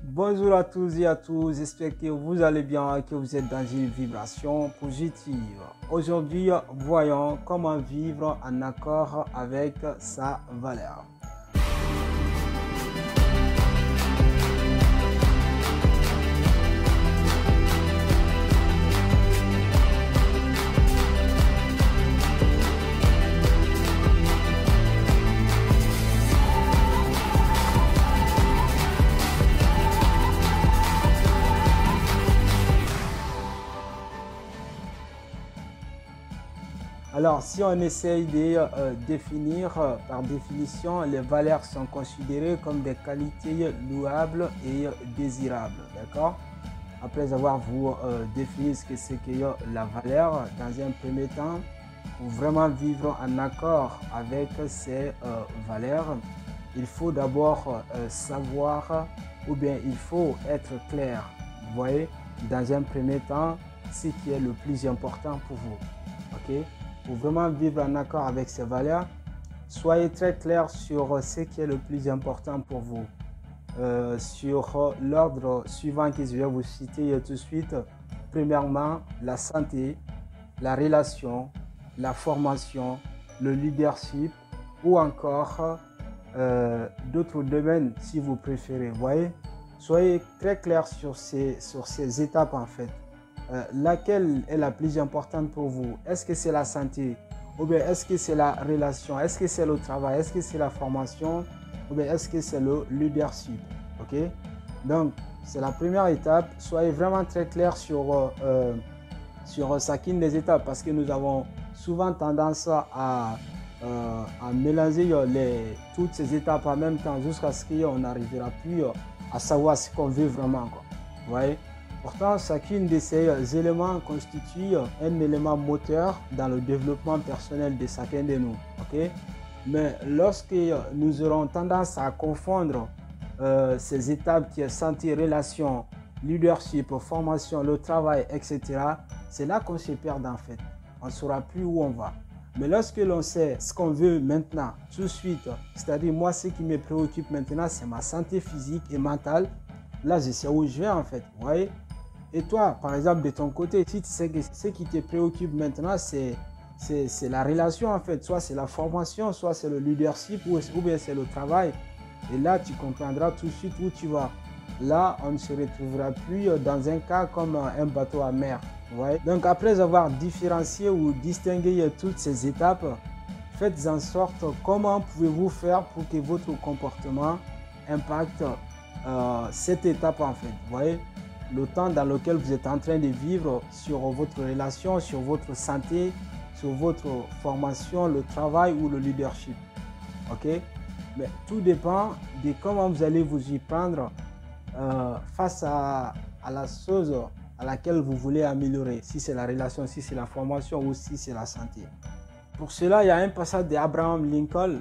Bonjour à tous et à tous, j'espère que vous allez bien, que vous êtes dans une vibration positive. Aujourd'hui, voyons comment vivre en accord avec sa valeur. Alors, si on essaye de définir, par définition, les valeurs sont considérées comme des qualités louables et désirables, d'accord? Après avoir vous défini ce que c'est que la valeur, dans un premier temps, pour vraiment vivre en accord avec ces valeurs, il faut d'abord savoir, ou bien il faut être clair, vous voyez, dans un premier temps, ce qui est le plus important pour vous, ok? Pour vraiment vivre en accord avec ces valeurs, soyez très clair sur ce qui est le plus important pour vous. Sur l'ordre suivant que je vais vous citer tout de suite. Premièrement, la santé, la relation, la formation, le leadership ou encore d'autres domaines si vous préférez. Voyez, soyez très clair sur ces étapes en fait. Laquelle est la plus importante pour vous? Est-ce que c'est la santé? Ou bien est-ce que c'est la relation? Est-ce que c'est le travail? Est-ce que c'est la formation? Ou bien est-ce que c'est le leadership? Ok? Donc, c'est la première étape. Soyez vraiment très clair sur chacune des étapes parce que nous avons souvent tendance à mélanger toutes ces étapes en même temps jusqu'à ce qu'on n'arrivera plus à savoir ce qu'on veut vraiment, quoi. Vous voyez? Pourtant, chacune de ces éléments constitue un élément moteur dans le développement personnel de chacun de nous. Okay? Mais lorsque nous aurons tendance à confondre ces étapes qui sont santé, relation, leadership, formation, le travail, etc., c'est là qu'on se perd en fait. On ne saura plus où on va. Mais lorsque l'on sait ce qu'on veut maintenant, tout de suite, c'est-à-dire moi, ce qui me préoccupe maintenant, c'est ma santé physique et mentale, là, je sais où je vais en fait. Vous voyez? Et toi, par exemple, de ton côté, si tu sais que ce qui te préoccupe maintenant, c'est la relation en fait. Soit c'est la formation, soit c'est le leadership ou bien c'est le travail. Et là, tu comprendras tout de suite où tu vas. Là, on ne se retrouvera plus dans un cas comme un bateau à mer. Ouais. Donc, après avoir différencié ou distingué toutes ces étapes, faites en sorte comment pouvez-vous faire pour que votre comportement impacte cette étape en fait. Vous voyez? Le temps dans lequel vous êtes en train de vivre sur votre relation, sur votre santé, sur votre formation, le travail ou le leadership. Ok? Mais tout dépend de comment vous allez vous y prendre face à la chose à laquelle vous voulez améliorer. Si c'est la relation, si c'est la formation ou si c'est la santé. Pour cela, il y a un passage d'Abraham Lincoln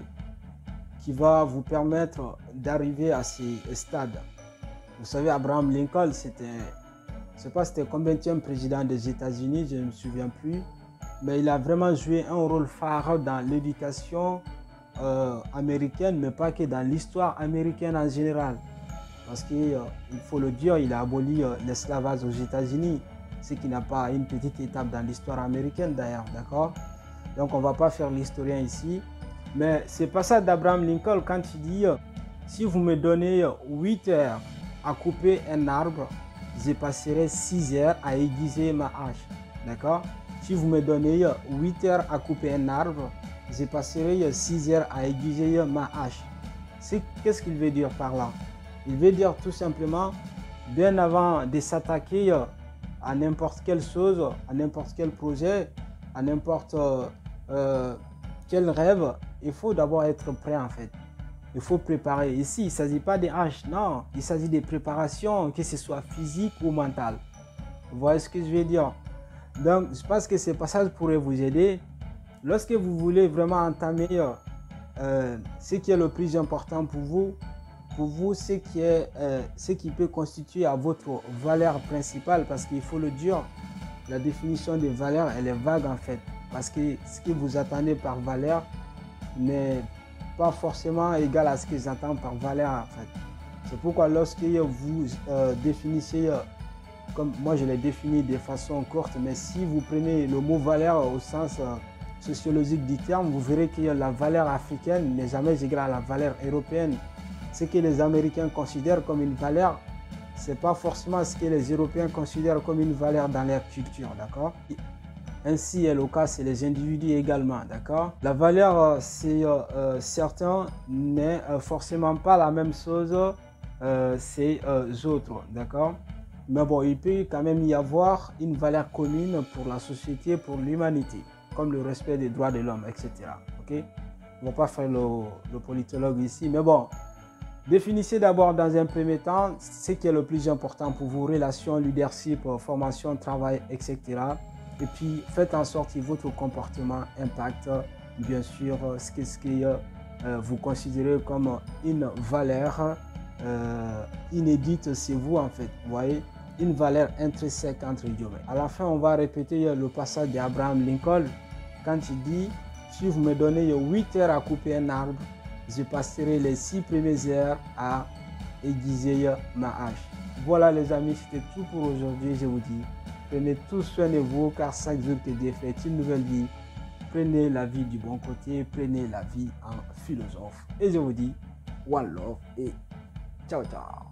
qui va vous permettre d'arriver à ces stades. Vous savez, Abraham Lincoln, c'était, je ne sais pas c'était combienième président des États-Unis, je ne me souviens plus, mais il a vraiment joué un rôle phare dans l'éducation américaine, mais pas que dans l'histoire américaine en général. Parce qu'il faut le dire, il a aboli l'esclavage aux États-Unis, ce qui n'a pas une petite étape dans l'histoire américaine d'ailleurs, d'accord? Donc on ne va pas faire l'historien ici, mais c'est pas ça d'Abraham Lincoln quand il dit si vous me donnez 8 heures à couper un arbre, je passerai 6 heures à aiguiser ma hache. D'accord? Si vous me donnez 8 heures à couper un arbre, je passerai 6 heures à aiguiser ma hache. Qu'est-ce qu'il veut dire par là? Il veut dire tout simplement, bien avant de s'attaquer à n'importe quelle chose, à n'importe quel projet, à n'importe quel rêve, il faut d'abord être prêt en fait. Il faut préparer. Ici, il ne s'agit pas des haches, non. Il s'agit des préparations, que ce soit physique ou mentale. Vous voyez ce que je veux dire? Donc, je pense que ce passage pourrait vous aider. Lorsque vous voulez vraiment entamer ce qui est le plus important pour vous, ce qui peut constituer à votre valeur principale, parce qu'il faut le dire, la définition des valeurs, elle est vague en fait. Parce que ce que vous attendez par valeur n'est pas forcément égal à ce que j'entends par valeur en fait. C'est pourquoi lorsque vous définissez, comme moi je l'ai défini de façon courte, mais si vous prenez le mot valeur au sens sociologique du terme, vous verrez que la valeur africaine n'est jamais égale à la valeur européenne. Ce que les Américains considèrent comme une valeur, ce n'est pas forcément ce que les Européens considèrent comme une valeur dans leur culture, d'accord? Ainsi est le cas, c'est les individus également, d'accord? La valeur, c'est certain, n'est forcément pas la même chose ces autres, d'accord? Mais bon, il peut quand même y avoir une valeur commune pour la société, pour l'humanité, comme le respect des droits de l'homme, etc. Ok? On ne va pas faire le politologue ici, mais bon, définissez d'abord dans un premier temps ce qui est le plus important pour vos relations, leadership, formation, travail, etc. Et puis faites en sorte que votre comportement impacte bien sûr ce que vous considérez comme une valeur inédite, c'est vous en fait, vous voyez, une valeur intrinsèque entre guillemets. À la fin, on va répéter le passage d'Abraham Lincoln quand il dit: si vous me donnez 8 heures à couper un arbre, je passerai les 6 premières heures à aiguiser ma hache. Voilà les amis, c'était tout pour aujourd'hui. Je vous dis, prenez tout soin de vous, car chaque jour que Dieu fait une nouvelle vie. Prenez la vie du bon côté, prenez la vie en philosophe. Et je vous dis, one love et ciao ciao.